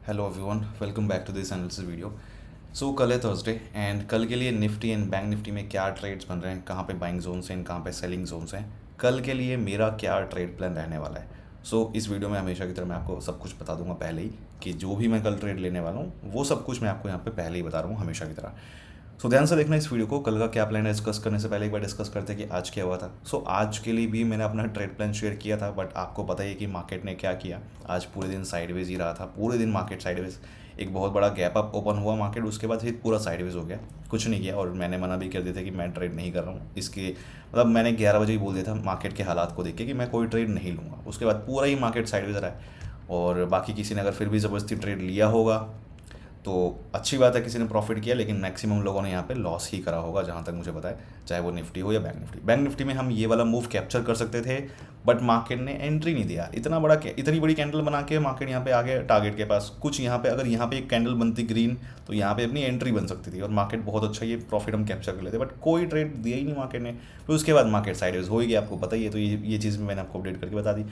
Hello everyone, welcome back to this analysis video. So कल है Thursday and कल के लिए निफ्टी एंड बैंक निफ्टी में क्या ट्रेड्स बन रहे हैं, कहाँ पे बाइंग जोन्स हैं, कहाँ पे सेलिंग जोन्स हैं, कल के लिए मेरा क्या ट्रेड प्लान रहने वाला है। इस वीडियो में हमेशा की तरह मैं आपको सब कुछ बता दूंगा पहले ही कि जो भी मैं कल ट्रेड लेने वाला हूँ वो सब कुछ मैं आपको यहाँ पे पहले ही बता रहा हूँ हमेशा की तरह। ध्यान से देखना इस वीडियो को। कल का क्या प्लान है डिस्कस करने से पहले एक बार डिस्कस करते हैं कि आज क्या हुआ था। आज के लिए भी मैंने अपना ट्रेड प्लान शेयर किया था, बट आपको पता ही है कि मार्केट ने क्या किया। आज पूरे दिन साइडवेज ही रहा था, पूरे दिन मार्केट साइडवेज। एक बहुत बड़ा गैप अप ओपन हुआ मार्केट, उसके बाद फिर पूरा साइडवेज हो गया, कुछ नहीं किया। और मैंने मना भी कर दिया था कि मैं ट्रेड नहीं कर रहा हूँ इसके, मतलब मैंने 11 बजे ही बोल दिया था मार्केट के हालात को देख के कि मैं कोई ट्रेड नहीं लूँगा। उसके बाद पूरा ही मार्केट साइडवेज रहा है। और बाकी किसी ने अगर फिर भी ज़बरदस्ती ट्रेड लिया होगा तो अच्छी बात है, किसी ने प्रॉफिट किया, लेकिन मैक्सिमम लोगों ने यहाँ पे लॉस ही करा होगा जहाँ तक मुझे पता है, चाहे वो निफ्टी हो या बैंक निफ्टी। बैंक निफ्टी में हम ये वाला मूव कैप्चर कर सकते थे, बट मार्केट ने एंट्री नहीं दिया। इतनी बड़ी कैंडल बना के मार्केट यहाँ पे आ गया टारगेट के पास। कुछ यहाँ पे अगर यहाँ पे एक कैंडल बनती ग्रीन तो यहाँ पे अपनी एंट्री बन सकती थी और मार्केट बहुत अच्छा ये प्रॉफिट हम कैप्चर कर लेते, बट कोई ट्रेड दिया ही नहीं मार्केट ने। फिर उसके बाद मार्केट साइडवेज हो ही गया, आपको पता ही है। तो ये चीज़ मैंने आपको अपडेट करके बता दी।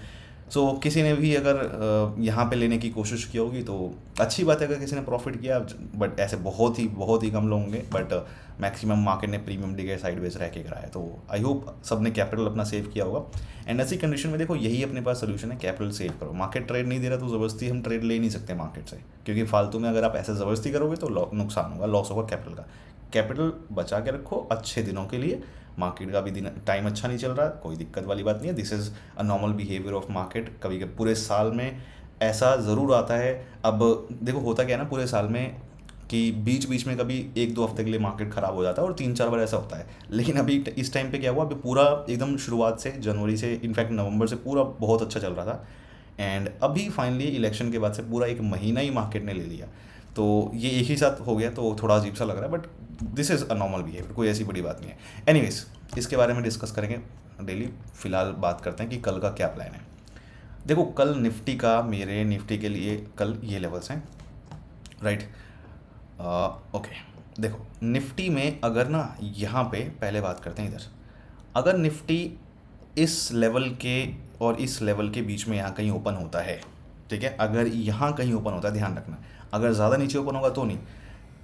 किसी ने भी अगर यहाँ पे लेने की कोशिश की होगी तो अच्छी बात है अगर किसी ने प्रॉफिट किया, बट ऐसे बहुत ही कम लोग होंगे। बट मैक्सिमम मार्केट ने प्रीमियम डिगे साइडवेज रह के कराया। तो आई होप सब ने कैपिटल अपना सेव किया होगा। एंड ऐसी कंडीशन में देखो, यही अपने पास सोल्यूशन है, कैपिटल सेव करो। मार्केट ट्रेड नहीं दे रहा तो ज़बरदस्ती हम ट्रेड ले नहीं सकते मार्केट से, क्योंकि फालतू में अगर आप ऐसे ज़बरदस्ती करोगे तो नुकसान होगा, लॉस होगा कैपिटल का। कैपिटल बचा के रखो अच्छे दिनों के लिए। मार्केट का भी दिन टाइम अच्छा नहीं चल रहा, कोई दिक्कत वाली बात नहीं है। This is a normal behaviour of market. कभी कभी पूरे साल में ऐसा ज़रूर आता है। अब देखो होता क्या है ना पूरे साल में, कि बीच बीच में कभी एक दो हफ्ते के लिए मार्केट ख़राब हो जाता है और 3-4 बार ऐसा होता है। लेकिन अभी इस टाइम पे क्या हुआ, अभी पूरा एकदम शुरुआत से, जनवरी से, इनफैक्ट नवंबर से पूरा बहुत अच्छा चल रहा था। एंड अभी फाइनली इलेक्शन के बाद से पूरा एक महीना ही मार्केट ने ले लिया। तो ये एक ही साथ हो गया तो थोड़ा अजीब सा लग रहा है, but this is a normal behaviour, कोई ऐसी बड़ी बात नहीं है। एनीवेज, इसके बारे में डिस्कस करेंगे डेली। फिलहाल बात करते हैं कि कल का क्या प्लान है। देखो कल निफ्टी का, मेरे निफ्टी के लिए कल ये लेवल्स हैं, राइट। ओके, देखो निफ्टी में अगर ना यहाँ पे पहले बात करते हैं इधर, अगर निफ्टी इस लेवल के और इस लेवल के बीच में यहाँ कहीं ओपन होता है, ठीक है, अगर यहाँ कहीं ओपन होता है, ध्यान रखना, अगर ज़्यादा नीचे ओपन होगा तो नहीं,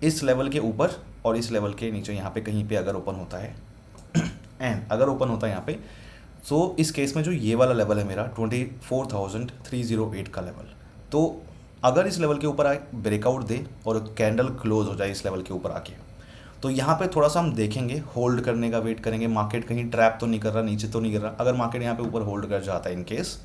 इस लेवल के ऊपर और इस लेवल के नीचे यहाँ पे कहीं पे अगर ओपन होता है एंड अगर ओपन होता है यहाँ पे, तो इस केस में जो ये वाला लेवल है मेरा 24,308 का लेवल, तो अगर इस लेवल के ऊपर आए, ब्रेकआउट दे और कैंडल क्लोज हो जाए इस लेवल के ऊपर आके, तो यहाँ पे थोड़ा सा हम देखेंगे, होल्ड करने का वेट करेंगे। मार्केट कहीं ट्रैप तो नहीं कर रहा, नीचे तो नहीं कर रहा। अगर मार्केट यहाँ पे ऊपर होल्ड कर जाता है, इन केस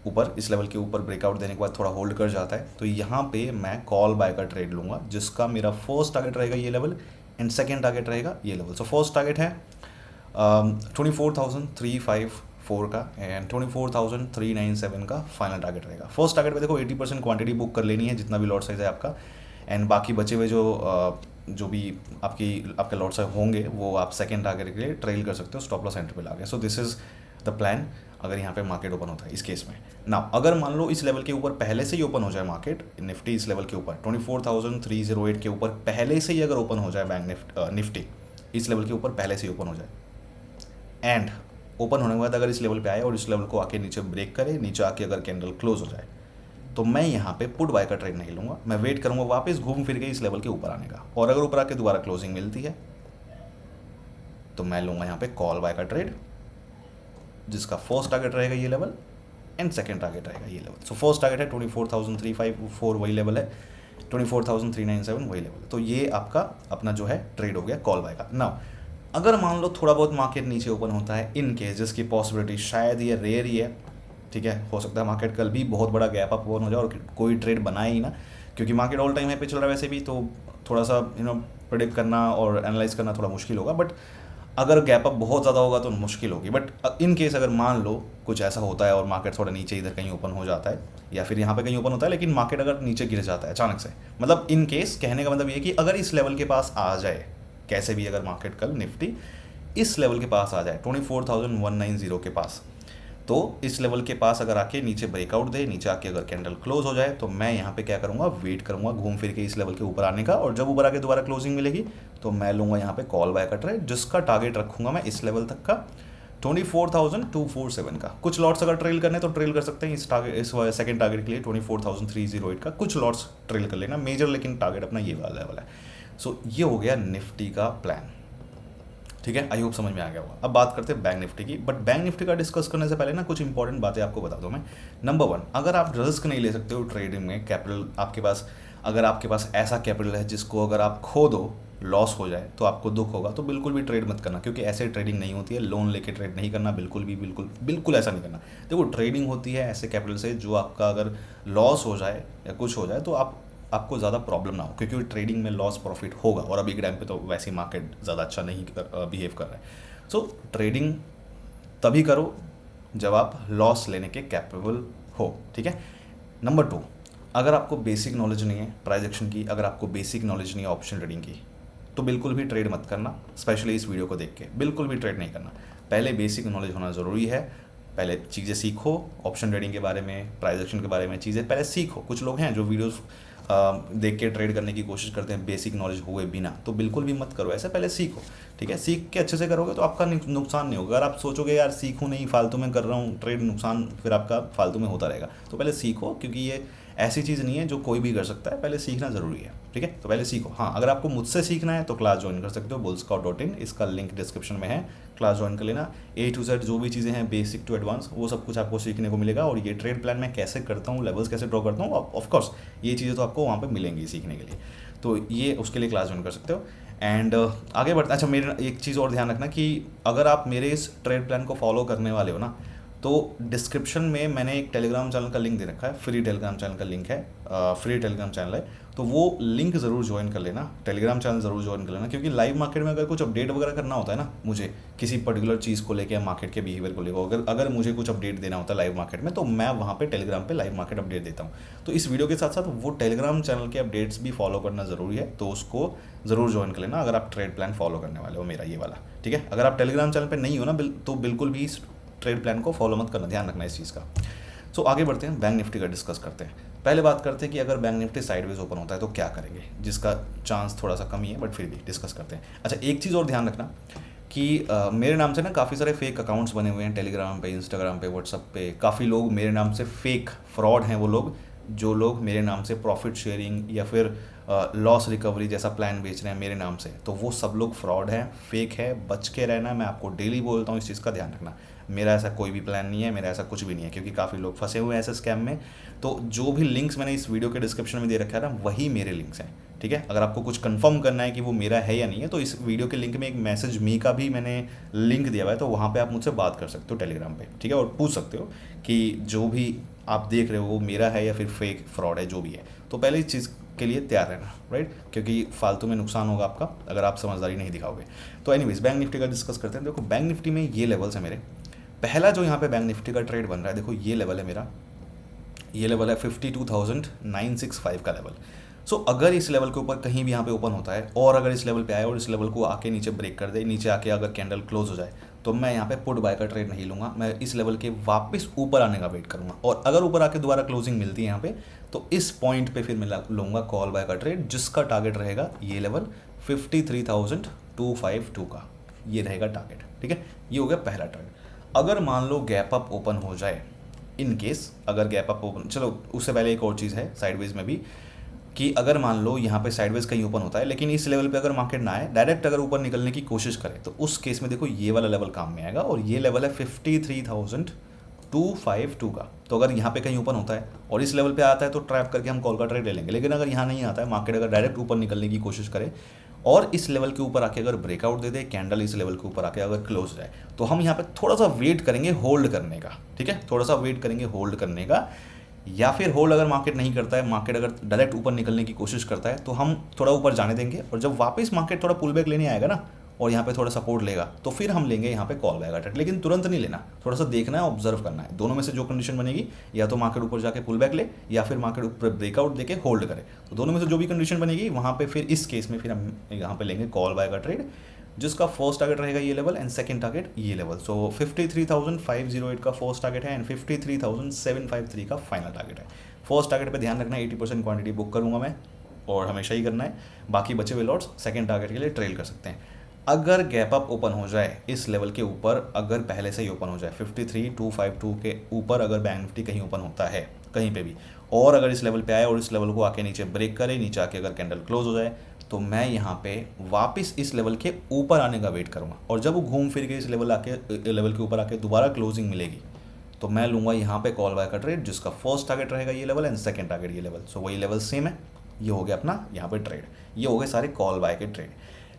ऊपर इस लेवल के ऊपर ब्रेकआउट देने के बाद थोड़ा होल्ड कर जाता है, तो यहाँ पे मैं कॉल बाय का ट्रेड लूँगा, जिसका मेरा फर्स्ट टारगेट रहेगा ये लेवल एंड सेकेंड टारगेट रहेगा ये लेवल। फर्स्ट टारगेट है 24,354 का एंड 24,397 का फाइनल टारगेट रहेगा। फर्स्ट टारगेट पे देखो 80% क्वांटिटी बुक कर लेनी है, जितना भी लॉट साइज है आपका, एंड बाकी बचे हुए जो भी आपके लॉट साइज होंगे वो आप सेकेंड टारगेट के लिए ट्रेल कर सकते हो स्टॉप लॉस एंटर पे ला के। दिस इज़ द प्लान अगर यहाँ पे मार्केट ओपन होता है इस केस में ना। अगर मान लो इस लेवल के ऊपर पहले से ही ओपन हो जाए मार्केट, निफ्टी इस लेवल के ऊपर 24,308 के ऊपर पहले से ही अगर ओपन हो जाए बैंक निफ्टी इस लेवल के ऊपर पहले से ही ओपन हो जाए, एंड ओपन होने के बाद अगर इस लेवल पे आए और इस लेवल को आके नीचे ब्रेक करे, नीचे आके अगर कैंडल क्लोज हो जाए, तो मैं यहाँ पे पुट बाय का ट्रेड नहीं लूँगा। मैं वेट करूँगा वापस घूम फिर के इस लेवल के ऊपर आने का, और अगर ऊपर आके दोबारा क्लोजिंग मिलती है तो मैं लूँगा यहाँ पे कॉल बाय का ट्रेड, जिसका फर्स्ट टारगेट रहेगा ये लेवल एंड सेकेंड टारगेट रहेगा ये लेवल। फर्स्ट टारगेट है 24,354 वही लेवल है, 24,397 वही लेवल है। तो ये आपका अपना जो है ट्रेड हो गया कॉल बाय का। नाउ अगर मान लो थोड़ा बहुत मार्केट नीचे ओपन होता है, इन केस, जिसकी पॉसिबिलिटी शायद ये रेयर ही है, ठीक है, हो सकता है मार्केट कल भी बहुत बड़ा गैप अप ओपन हो जाए और कोई ट्रेड बनाए ही ना, क्योंकि मार्केट ऑल टाइम हाई पे चल रहा है वैसे भी, तो थोड़ा सा प्रेडिक्ट करना और एनालाइज करना थोड़ा मुश्किल होगा। बट अगर गैप अप बहुत ज़्यादा होगा तो मुश्किल होगी। बट इन केस अगर मान लो कुछ ऐसा होता है और मार्केट थोड़ा नीचे इधर कहीं ओपन हो जाता है, या फिर यहाँ पे कहीं ओपन होता है लेकिन मार्केट अगर नीचे गिर जाता है अचानक से, मतलब इन केस कहने का मतलब ये कि अगर इस लेवल के पास आ जाए, कैसे भी अगर मार्केट कल निफ्टी इस लेवल के पास आ जाए 24,190 के पास, तो इस लेवल के पास अगर आके नीचे ब्रेकआउट दे, नीचे आके अगर कैंडल क्लोज हो जाए, तो मैं यहाँ पे क्या करूँगा, वेट करूँगा घूम फिर के इस लेवल के ऊपर आने का, और जब ऊपर आके दोबारा क्लोजिंग मिलेगी तो मैं लूँगा यहाँ पे कॉल बाय का ट्रेड, जिसका टारगेट रखूँगा मैं इस लेवल तक का 24,247 का। कुछ लॉट्स अगर ट्रेल करने तो ट्रेल कर सकते हैं इस टारगेट, इस सेकंड टारगेट के लिए 24,308 का कुछ लॉट्स ट्रेल कर लेना मेजर, लेकिन टारगेट अपना ये वाला लेवल है। सो ये हो गया निफ्टी का प्लान, ठीक है। आई होप समझ में आ गया होगा। अब बात करते हैं बैंक निफ्टी की, बट बैंक निफ्टी का डिस्कस करने से पहले ना कुछ इंपॉर्टेंट बातें आपको बता दूं मैं। नंबर 1, अगर आप रिस्क नहीं ले सकते हो ट्रेडिंग में, कैपिटल आपके पास, अगर आपके पास ऐसा कैपिटल है जिसको अगर आप खो दो, लॉस हो जाए तो आपको दुख होगा, तो बिल्कुल भी ट्रेड मत करना, क्योंकि ऐसे ट्रेडिंग नहीं होती है। लोन लेके ट्रेड नहीं करना, बिल्कुल भी, बिल्कुल बिल्कुल ऐसा नहीं करना। देखो ट्रेडिंग होती है ऐसे कैपिटल से जो आपका अगर लॉस हो जाए या कुछ हो जाए तो आपको ज़्यादा प्रॉब्लम ना हो, क्योंकि ट्रेडिंग में लॉस प्रॉफिट होगा, और अभी के टाइम पे तो वैसे ही मार्केट ज़्यादा अच्छा नहीं बिहेव कर रहा है। सो ट्रेडिंग तभी करो जब आप लॉस लेने के कैपेबल हो, ठीक है। नंबर 2, अगर आपको बेसिक नॉलेज नहीं है प्राइस एक्शन की, अगर आपको बेसिक नॉलेज नहीं है ऑप्शन ट्रेडिंग की, तो बिल्कुल भी ट्रेड मत करना। स्पेशली इस वीडियो को देख के बिल्कुल भी ट्रेड नहीं करना। पहले बेसिक नॉलेज होना ज़रूरी है, पहले चीज़ें सीखो, ऑप्शन ट्रेडिंग के बारे में, प्राइस एक्शन के बारे में चीज़ें पहले सीखो। कुछ लोग हैं जो वीडियोस देख के ट्रेड करने की कोशिश करते हैं बेसिक नॉलेज हुए बिना, तो बिल्कुल भी मत करो ऐसे, पहले सीखो, ठीक है। सीख के अच्छे से करोगे तो आपका नुकसान नहीं होगा। अगर आप सोचोगे यार सीखूँ नहीं, फालतू में कर रहा हूँ ट्रेड, नुकसान फिर आपका फालतू में होता रहेगा। तो पहले सीखो, क्योंकि ये ऐसी चीज़ नहीं है जो कोई भी कर सकता है, पहले सीखना ज़रूरी है, ठीक है। तो पहले सीखो। हाँ, अगर आपको मुझसे सीखना है तो क्लास ज्वाइन कर सकते हो bullscout.in, इसका लिंक डिस्क्रिप्शन में है, क्लास ज्वाइन कर लेना। A to Z जो भी चीज़ें हैं बेसिक टू एडवांस, वो सब कुछ आपको सीखने को मिलेगा। और ये ट्रेड प्लान मैं कैसे करता हूँ, लेवल्स कैसे ड्रॉ करता हूँ, ऑफकोर्स ये चीज़ें तो आपको वहाँ पर मिलेंगी सीखने के लिए, तो ये उसके लिए क्लास ज्वाइन कर सकते हो। एंड आगे बढ़ते, अच्छा मेरे एक चीज़ और ध्यान रखना कि अगर आप मेरे इस ट्रेड प्लान को फॉलो करने वाले हो ना, तो डिस्क्रिप्शन में मैंने एक टेलीग्राम चैनल का लिंक दे रखा है, फ्री टेलीग्राम चैनल का लिंक है, फ्री टेलीग्राम चैनल है, तो वो लिंक ज़रूर ज्वाइन कर लेना, टेलीग्राम चैनल ज़रूर ज्वाइन कर लेना। क्योंकि लाइव मार्केट में अगर कुछ अपडेट वगैरह करना होता है ना, मुझे किसी पर्टिकुलर चीज़ को लेकर, मार्केट के बिहेवियर को लेकर, अगर मुझे कुछ अपडेट देना होता है लाइव मार्केट में, तो मैं वहाँ पर टेलीग्राम पर लाइव मार्केट अपडेट देता हूँ। तो इस वीडियो के साथ साथ वो टेलीग्राम चैनल के अपडेट्स भी फॉलो करना ज़रूरी है, तो उसको ज़रूर ज्वाइन कर लेना अगर आप ट्रेड प्लान फॉलो करने वाले हो मेरा ये वाला, ठीक है। अगर आप टेलीग्राम चैनल पर नहीं हो ना तो बिल्कुल भी ट्रेड प्लान को फॉलो मत करना, ध्यान रखना इस चीज़ का। सो आगे बढ़ते हैं, बैंक निफ्टी का डिस्कस करते हैं। पहले बात करते हैं कि अगर बैंक निफ्टी साइडवेज ओपन होता है तो क्या करेंगे, जिसका चांस थोड़ा सा कम ही है, बट फिर भी डिस्कस करते हैं। अच्छा, एक चीज़ और ध्यान रखना कि मेरे नाम से ना काफ़ी सारे फेक अकाउंट्स बने हुए हैं टेलीग्राम पे, इंस्टाग्राम पे, व्हाट्सअप पे। काफ़ी लोग मेरे नाम से फेक फ्रॉड हैं, वो लोग जो लोग मेरे नाम से प्रॉफिट शेयरिंग या फिर लॉस रिकवरी जैसा प्लान बेच रहे हैं मेरे नाम से, तो वो सब लोग फ्रॉड हैं, फेक है, बच के रहना। मैं आपको डेली बोलता हूँ इस चीज़ का ध्यान रखना। मेरा ऐसा कोई भी प्लान नहीं है, मेरा ऐसा कुछ भी नहीं है, क्योंकि काफ़ी लोग फंसे हुए हैं ऐसे स्कैम में। तो जो भी लिंक्स मैंने इस वीडियो के डिस्क्रिप्शन में दे रखा है ना, वही मेरे लिंक्स हैं, ठीक है। अगर आपको कुछ कंफर्म करना है कि वो मेरा है या नहीं है, तो इस वीडियो के लिंक में एक मैसेज मी का भी मैंने लिंक दिया हुआ है, तो वहाँ पे आप मुझसे बात कर सकते हो टेलीग्राम पे, ठीक है, और पूछ सकते हो कि जो भी आप देख रहे हो वो मेरा है या फिर फेक फ्रॉड है, जो भी है। तो पहले इस चीज़ के लिए तैयार रहना, राइट, क्योंकि फालतू में नुकसान होगा आपका अगर आप समझदारी नहीं दिखाओगे। तो एनीवेज बैंक निफ्टी का डिस्कस करते हैं। देखो बैंक निफ्टी में ये लेवल्स है मेरे। पहला जो यहाँ पे बैंक निफ्टी का ट्रेड बन रहा है, देखो ये लेवल है मेरा, ये लेवल है 52,965 का लेवल। सो अगर इस लेवल के ऊपर कहीं भी यहाँ पे ओपन होता है, और अगर इस लेवल पे आए और इस लेवल को आके नीचे ब्रेक कर दे, नीचे आके अगर कैंडल क्लोज हो जाए, तो मैं यहाँ पे पुट बाय का ट्रेड नहीं लूँगा। मैं इस लेवल के वापस ऊपर आने का वेट करूँगा, और अगर ऊपर आके दोबारा क्लोजिंग मिलती है यहाँ पे, तो इस पॉइंट पे फिर मैं लूँगा कॉल बाय का ट्रेड, जिसका टारगेट रहेगा ये लेवल 53,252 का, ये रहेगा टारगेट, ठीक है। ये हो गया पहला ट्रेड। अगर मान लो गैप अप ओपन हो जाए, इन केस अगर गैप अप ओपन, चलो उससे पहले एक और चीज़ है साइडवेज में भी, कि अगर मान लो यहाँ पे साइडवेज कहीं ओपन होता है, लेकिन इस लेवल पे अगर मार्केट ना आए, डायरेक्ट अगर ऊपर निकलने की कोशिश करे, तो उस केस में देखो ये वाला लेवल काम में आएगा, और ये लेवल है 53,252 का। तो अगर यहाँ पे कहीं ओपन होता है और इस लेवल पे आता है, तो ट्रैप करके हम कॉल का ट्रेड ले लेंगे। लेकिन अगर यहाँ नहीं आता है, मार्केट अगर डायरेक्ट ऊपर निकलने की कोशिश करे और इस लेवल के ऊपर आके अगर ब्रेकआउट दे दे, कैंडल इस लेवल के ऊपर आके अगर क्लोज जाए, तो हम यहाँ पे थोड़ा सा वेट करेंगे होल्ड करने का, ठीक है, थोड़ा सा वेट करेंगे होल्ड करने का। या फिर होल्ड अगर मार्केट नहीं करता है, मार्केट अगर डायरेक्ट ऊपर निकलने की कोशिश करता है, तो हम थोड़ा ऊपर जाने देंगे, और जब वापस मार्केट थोड़ा पुल बैक लेने आएगा ना, और यहाँ पे थोड़ा सपोर्ट लेगा, तो फिर हम लेंगे यहाँ पे कॉल बैक ट्रेड। लेकिन तुरंत नहीं लेना, थोड़ा सा देखना है, ऑब्जर्व करना है। दोनों में से जो कंडीशन बनेगी, या तो मार्केट ऊपर जाके पुल बैक ले, या फिर मार्केट ऊपर ब्रेकआउट देके होल्ड करे। तो दोनों में से जो भी कंडीशन बनेगी, वहाँ पे फिर इस केस में फिर हम यहाँ पे लेंगे कॉल बैक ट्रेड, जिसका फर्स्ट टारगेट रहेगा ये लेवल एंड सेकंड टारगेट ये लेवल। सो 53,508 का फर्स्ट टारगेट है एंड 53,753 का फाइनल टारगेट है। फर्स्ट टारगेट पे ध्यान रखना, 80% क्वांटिटी बुक करूंगा मैं, और हमेशा ही करना है। बाकी बचे हुए लॉट्स सेकंड टारगेट के लिए ट्रेल कर सकते हैं। अगर गैप अप ओपन हो जाए इस लेवल के ऊपर, अगर पहले से ही ओपन हो जाए 53,252 के ऊपर, अगर बैंक निफ्टी कहीं ओपन होता है कहीं पे भी, और अगर इस लेवल पे आए और इस लेवल को आके नीचे ब्रेक करे, नीचे आके अगर कैंडल क्लोज हो जाए, तो मैं यहाँ पे वापस इस लेवल के ऊपर आने का वेट करूँगा। और जब वो घूम फिर के इस लेवल के ऊपर आके दोबारा क्लोजिंग मिलेगी, तो मैं लूँगा यहाँ पे कॉल बाय का ट्रेड, जिसका फर्स्ट टारगेट रहेगा ये लेवल एंड सेकंड टारगेट ये लेवल। सो वही लेवल सेम है, ये हो गया अपना यहाँ पे ट्रेड। ये हो गए सारे कॉल बाय के ट्रेड।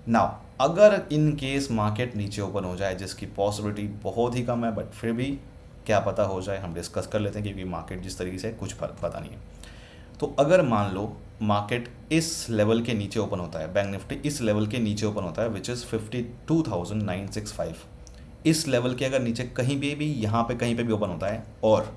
नाउ अगर इन केस मार्केट नीचे ओपन हो जाए, जिसकी पॉसिबिलिटी बहुत ही कम है, बट फिर भी क्या पता हो जाए, हम डिस्कस कर लेते हैं, क्योंकि मार्केट जिस तरीके से कुछ पता नहीं है। तो अगर मान लो मार्केट इस लेवल के नीचे ओपन होता है, बैंक निफ्टी इस लेवल के नीचे ओपन होता है विच इज़ 52,965, इस लेवल के अगर नीचे कहीं भी यहाँ पे कहीं पे भी ओपन होता है, और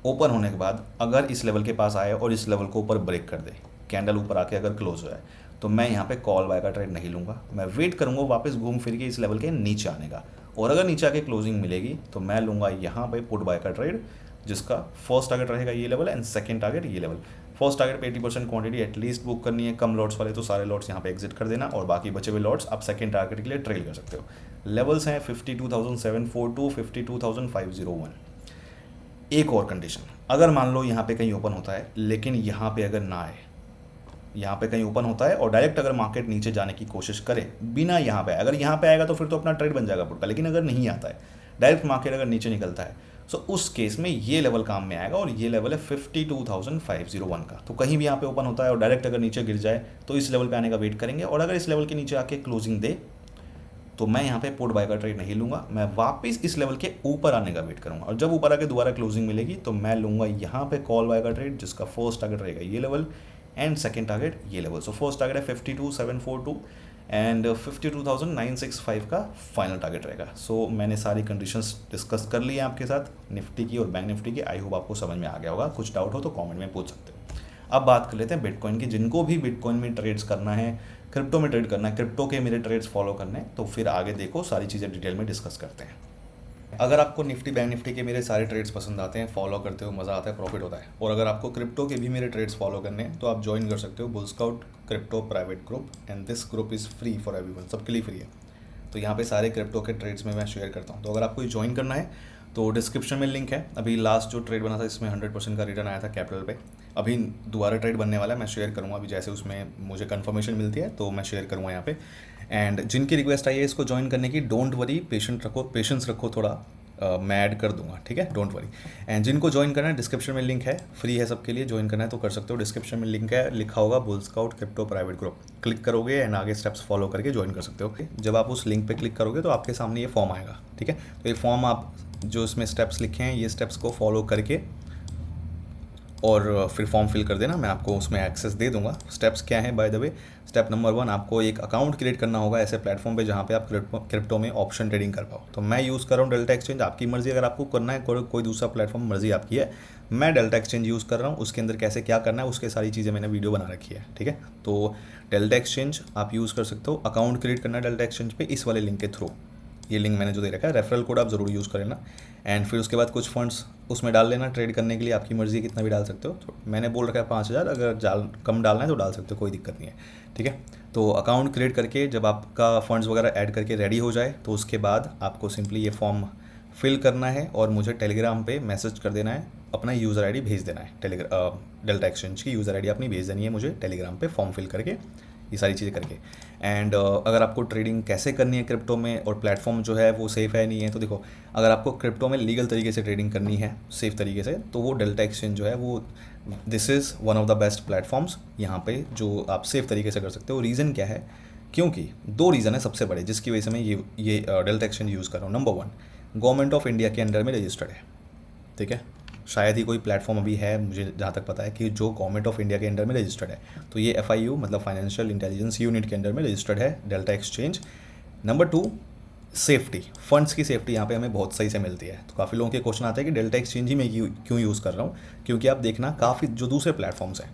ओपन होने के बाद अगर इस लेवल के पास आए और इस लेवल को ऊपर ब्रेक कर दे, कैंडल ऊपर आके अगर क्लोज हो जाए, तो मैं यहाँ पे कॉल बाय का ट्रेड नहीं लूँगा। मैं वेट करूँगा वापस घूम फिर के इस लेवल के नीचे आने का, और अगर नीचे आके क्लोजिंग मिलेगी तो मैं लूँगा यहाँ पे पुट बाय का ट्रेड, जिसका फर्स्ट टारगेट रहेगा ये लेवल एंड सेकंड टारगेट ये लेवल। फर्स्ट टारगेट पे 80% क्वांटिटी एटलीस्ट बुक करनी है, कम लॉट्स वाले तो सारे लॉट्स यहाँ पे एग्जिट कर देना, और बाकी बचे हुए लॉट्स आप सेकंड टारगेट के लिए ट्रेल कर सकते हो। लेवल्स हैं 52,742, 52,501। एक और कंडीशन, अगर मान लो यहाँ पे कहीं ओपन होता है, लेकिन यहाँ पे अगर ना आए, यहाँ पे कहीं ओपन होता है और डायरेक्ट अगर मार्केट नीचे जाने की कोशिश करे बिना यहाँ पे, अगर यहाँ पे आएगा तो फिर तो अपना ट्रेड बन जाएगा पुट का, लेकिन अगर नहीं आता है, डायरेक्ट मार्केट अगर नीचे निकलता है, सो उस केस में ये लेवल काम में आएगा, और ये लेवल है 52,501 का। तो कहीं भी यहाँ पे ओपन होता है और डायरेक्ट अगर नीचे गिर जाए तो इस लेवल पे आने का वेट करेंगे, और अगर इस लेवल के नीचे आके क्लोजिंग दे, तो मैं यहाँ पे पुट बाय का ट्रेड नहीं लूँगा, मैं वापस इस लेवल के ऊपर आने का वेट करूँगा, और जब ऊपर आके दोबारा क्लोजिंग मिलेगी तो मैं लूँगा यहाँ पे कॉल बाय का ट्रेड, जिसका फर्स्ट टारगेट रहेगा ये लेवल एंड सेकंड टारगेट ये लेवल। सो फर्स्ट टारगेट है 52,742 एंड 52,965 का फाइनल टारगेट रहेगा। सो मैंने सारी कंडीशंस डिस्कस कर ली है आपके साथ निफ्टी की और बैंक निफ्टी की। आई होप आपको समझ में आ गया होगा। कुछ डाउट हो तो कमेंट में पूछ सकते हो। अब बात कर लेते हैं बिटकॉइन की। जिनको भी बिटकॉइन में ट्रेड्स करना है, क्रिप्टो में ट्रेड करना है, क्रिप्टो के मेरे ट्रेड्स फॉलो करने हैं, तो फिर आगे देखो, सारी चीज़ें डिटेल में डिस्कस करते हैं। अगर आपको निफ्टी बैंक निफ्टी के मेरे सारे ट्रेड्स पसंद आते हैं, फॉलो करते हो, मज़ा आता है, प्रॉफिट होता है, और अगर आपको क्रिप्टो के भी मेरे ट्रेड्स फॉलो करने हैं, तो आप ज्वाइन कर सकते हो bull scout crypto private group, and this group is free for everyone, सबके लिए फ्री है। तो यहाँ पे सारे क्रिप्टो के ट्रेड्स में मैं शेयर करता हूँ। तो अगर आपको ज्वाइन करना है तो डिस्क्रिप्शन में लिंक है। अभी लास्ट जो ट्रेड बना था इसमें 100% का रिटर्न आया था कैपिटल पे। अभी दोबारा ट्रेड बनने वाला है, मैं शेयर करूँगा अभी, जैसे उसमें मुझे कंफर्मेशन मिलती है तो मैं शेयर करूँगा यहाँ पे। एंड जिनकी रिक्वेस्ट आई है इसको ज्वाइन करने की, डोंट वरी, पेशेंस रखो थोड़ा, मैं ऐड कर दूंगा, ठीक है, डोंट वरी। एंड जिनको ज्वाइन करना है डिस्क्रिप्शन में लिंक है, फ्री है सबके लिए, ज्वाइन करना है तो कर सकते हो। डिस्क्रिप्शन में लिंक है, लिखा होगा bull scout crypto private group, click करोगे एंड आगे स्टेप्स फॉलो करके ज्वाइन कर सकते हो। जब आप उस लिंक पे क्लिक करोगे तो आपके सामने ये फॉर्म आएगा, ठीक है। तो ये फॉर्म आप जो इसमें स्टेप्स लिखे हैं, ये स्टेप्स को फॉलो करके और फिर फॉर्म फिल कर देना, मैं आपको उसमें एक्सेस दे दूंगा। स्टेप्स क्या हैं by the way? Step number 1, आपको एक अकाउंट क्रिएट करना होगा ऐसे प्लेटफॉर्म पे जहाँ पे आप क्रिप्टो में ऑप्शन ट्रेडिंग कर पाओ। तो मैं यूज़ कर रहा हूँ डेल्टा एक्सचेंज, आपकी मर्जी, अगर आपको करना है कोई दूसरा प्लेटफॉर्म, मर्जी आपकी है। मैं डेल्टा एक्सचेंज यूज़ कर रहा हूँ, उसके अंदर कैसे क्या करना है उसके सारी चीज़ें मैंने वीडियो बना रखी है, ठीक है। तो डेल्टा एक्सचेंज आप यूज़ कर सकते हो, अकाउंट क्रिएट करना है डेल्टा एक्सचेंज पे इस वाले लिंक के थ्रू। ये लिंक मैंने जो दे रखा है, रेफरल कोड आप ज़रूर यूज़ कर लेना। एंड फिर उसके बाद कुछ फंड्स उसमें डाल लेना ट्रेड करने के लिए, आपकी मर्ज़ी कितना भी डाल सकते हो। तो मैंने बोल रखा है 5,000, अगर कम डालना है तो डाल सकते हो, कोई दिक्कत नहीं है, ठीक है। तो अकाउंट क्रिएट करके जब आपका फंड्स वगैरह ऐड करके रेडी हो जाए, तो उसके बाद आपको सिंपली ये फॉर्म फिल करना है और मुझे टेलीग्राम पे मैसेज कर देना है, अपना यूज़र आईडी भेज देना है। डेल्टा एक्सचेंज की यूज़र आईडी अपनी भेज देनी है मुझे टेलीग्राम पे, फॉर्म फिल करके, ये सारी चीज़ें करके। एंड अगर आपको ट्रेडिंग कैसे करनी है क्रिप्टो में और प्लेटफॉर्म जो है वो सेफ़ है नहीं है, तो देखो, अगर आपको क्रिप्टो में लीगल तरीके से ट्रेडिंग करनी है, सेफ़ तरीके से, तो वो डेल्टा एक्सचेंज जो है वो this is one of the best platforms यहाँ पे जो आप सेफ़ तरीके से कर सकते हो। रीज़न क्या है? क्योंकि 2 रीज़न है सबसे बड़े जिसकी वजह से मैं ये डेल्टा एक्सचेंज यूज़ कर रहा हूँ। नंबर 1, गवर्नमेंट ऑफ इंडिया के अंडर में रजिस्टर्ड है, ठीक है। शायद ही कोई प्लेटफॉर्म अभी है, मुझे जहाँ तक पता है, कि जो गवर्नमेंट ऑफ इंडिया के अंडर में रजिस्टर्ड है। तो ये FIU मतलब फाइनेंशियल इंटेलिजेंस यूनिट के अंडर में रजिस्टर्ड है delta exchange. Number 2, safety, funds की सेफ्टी यहाँ पे हमें बहुत सही से मिलती है। तो काफ़ी लोगों के क्वेश्चन आते हैं कि डेल्टा एक्सचेंज ही मैं क्यों यूज़ कर रहा हूँ, क्योंकि आप देखना काफ़ी जो दूसरे प्लेटफॉर्म्स हैं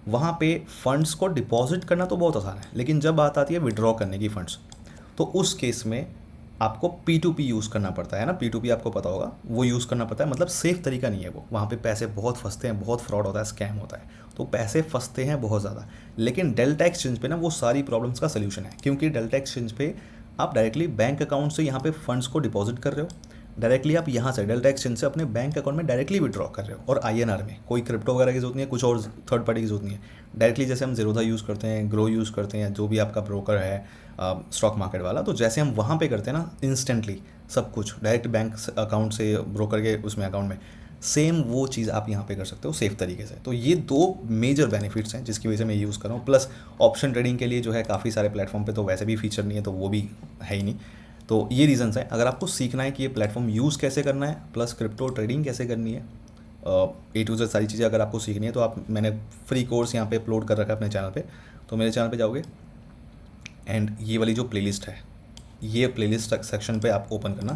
वहाँ पे फंड्स को डिपॉजिट करना तो बहुत आसान है, लेकिन जब बात आती है विड्रॉ करने की फंड्स, तो उस केस में आपको P2P यूज़ करना पड़ता है ना। P2P आपको पता होगा, वो यूज़ करना पड़ता है, मतलब सेफ़ तरीका नहीं है वो। वहाँ पे पैसे बहुत फंसते हैं, बहुत फ्रॉड होता है, स्कैम होता है, तो पैसे फंसते हैं बहुत ज़्यादा। लेकिन डेल्टा एक्सचेंज पे ना वो सारी प्रॉब्लम्स का सलूशन है, क्योंकि डेल्टा एक्सचेंज पे आप डायरेक्टली बैंक अकाउंट से यहाँ पे फंड्स को डिपॉजिट कर रहे हो, डायरेक्टली आप यहाँ से डेल्टा एक्सचेंज से अपने बैंक अकाउंट में डायरेक्टली विड्रॉ कर रहे हो, और INR में कोई क्रिप्टो वगैरह की जरूरत नहीं है, कुछ और थर्ड पार्टी की जरूरत नहीं है। डायरेक्टली जैसे हम ज़ीरोधा यूज़ करते हैं, ग्रो यूज़ करते हैं, जो भी आपका ब्रोकर है स्टॉक मार्केट वाला, तो जैसे हम वहाँ पे करते हैं ना, इंस्टेंटली सब कुछ डायरेक्ट बैंक अकाउंट से ब्रोकर के उसमें अकाउंट में, सेम वो चीज़ आप यहाँ पे कर सकते हो सेफ तरीके से। तो ये 2 मेजर बेनिफिट्स हैं जिसकी वजह से मैं यूज़ कर रहा हूँ। प्लस ऑप्शन ट्रेडिंग के लिए जो है काफ़ी सारे प्लेटफॉर्म पे तो वैसे भी फीचर नहीं है, तो वो भी है ही नहीं। तो ये रीजंस हैं। अगर आपको सीखना है कि ये प्लेटफॉर्म यूज़ कैसे करना है, प्लस क्रिप्टो ट्रेडिंग कैसे करनी है, A to Z सारी चीज़ें अगर आपको सीखनी है, तो आप, मैंने फ्री कोर्स यहाँ पे अपलोड कर रखा है अपने चैनल पे, तो मेरे चैनल पे जाओगे एंड ये वाली जो प्लेलिस्ट है, ये प्लेलिस्ट सेक्शन पे आप ओपन करना,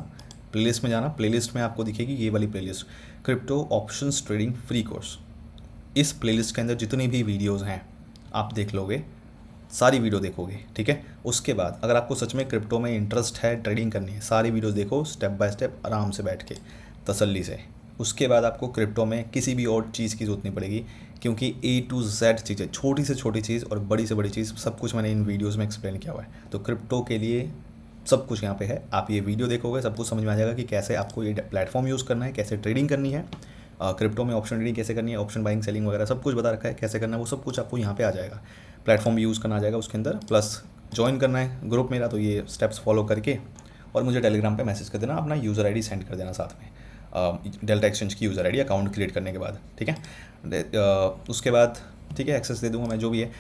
प्लेलिस्ट में जाना, प्लेलिस्ट में आपको दिखेगी ये वाली playlist, crypto options trading free course. इस प्लेलिस्ट के अंदर जितनी भी वीडियोज़ हैं आप देख लोगे, सारी वीडियो देखोगे, ठीक है। उसके बाद अगर आपको सच में क्रिप्टो में इंटरेस्ट है, ट्रेडिंग करनी है, सारी वीडियोस देखो स्टेप बाय स्टेप आराम से बैठ के तसल्ली से। उसके बाद आपको क्रिप्टो में किसी भी और चीज़ की ज़रूरत नहीं पड़ेगी, क्योंकि A to Z चीज़ें, छोटी से छोटी चीज़ और बड़ी से बड़ी चीज़, सब कुछ मैंने इन वीडियोज़ में एक्सप्लेन किया हुआ है। तो क्रिप्टो के लिए सब कुछ यहाँ पे है। आप ये वीडियो देखोगे, सब कुछ समझ में आ जाएगा कि कैसे आपको ये प्लेटफॉर्म यूज़ करना है, कैसे ट्रेडिंग करनी है, क्रिप्टो में ऑप्शन ट्रेडिंग कैसे करनी है, ऑप्शन बाइंग सेलिंग वगैरह सब कुछ बता रखा है कैसे करना है, वो सब कुछ आपको यहाँ पे आ जाएगा। प्लेटफॉर्म यूज़ करना आ जाएगा उसके अंदर, प्लस ज्वाइन करना है ग्रुप मेरा, तो ये स्टेप्स फॉलो करके, और मुझे टेलीग्राम पे मैसेज कर देना, अपना यूज़र आईडी सेंड कर देना साथ में, डेल्टा एक्सचेंज की यूज़र आईडी अकाउंट क्रिएट करने के बाद, ठीक है। उसके बाद ठीक है एक्सेस दे दूँगा मैं जो भी है।